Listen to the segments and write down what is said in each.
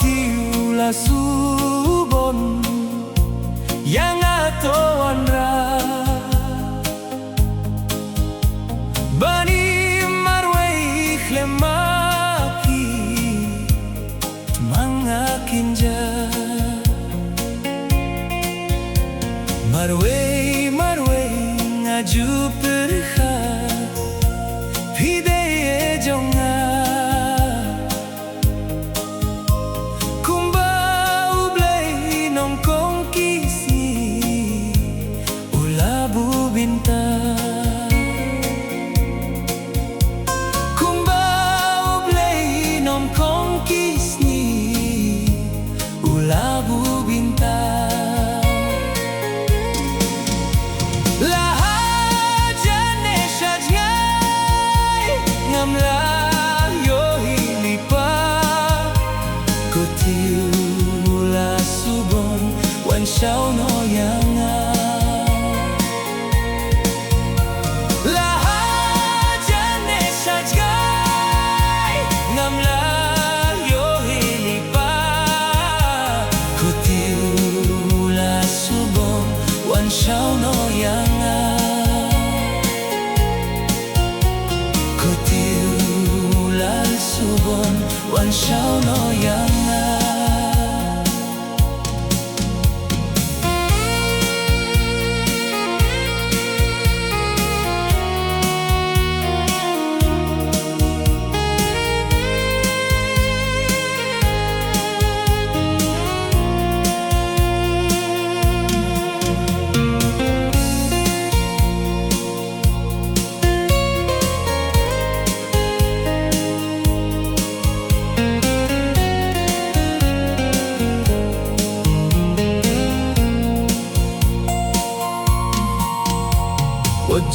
Tiew La Subon yang atoan ra bani marwai khlemaki mangakinja marwai ngaju perha pide jong Tiew La Subon wan shao no yang la jane sajgai ngam la yo hilipa ko Tiew La Subon wan shao no yang ko Tiew La Subon wan shao no yang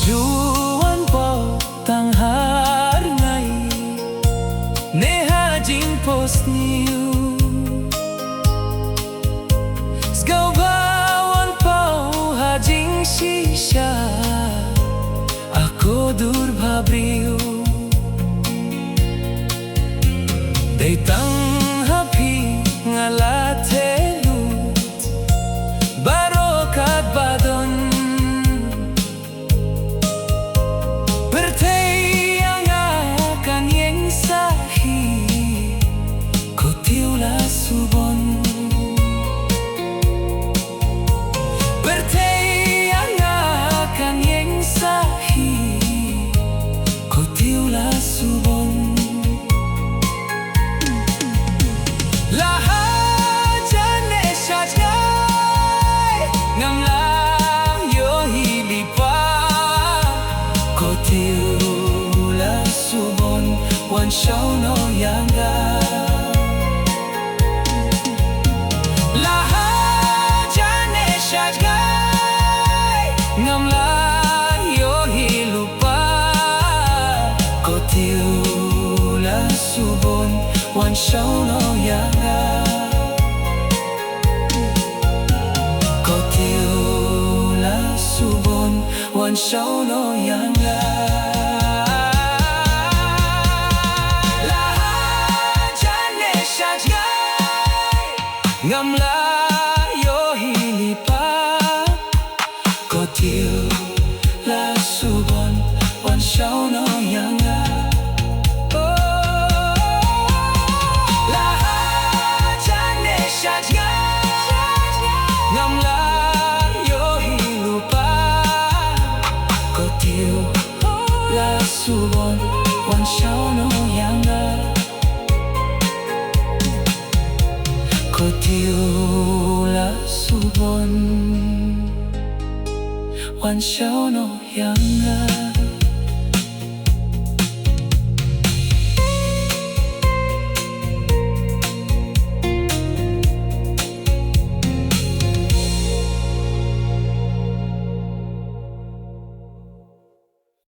Juan po tang har ngai neha jing post new Sngewbha wan po ha jing shisha ako dur bhabriu dei tang hapi ngalathe lut baroh kat badon Tiew La Subon bertayang akan yang sahih ko Tiew La Subon la jane sajai ngam la yo hilipa ko Tiew La Subon wan shao no yang ngam la yo hilupa ko Tiew La Subon wan shao no yang ko Tiew La Subon wan shao no yang la jane sajgai ngam la Tiew La Subon wan shao no yang la jane sajgai ngam la yo hilupa ko Tiew La Subon wan shao no yang ko Tiew La Subon wan shao no yang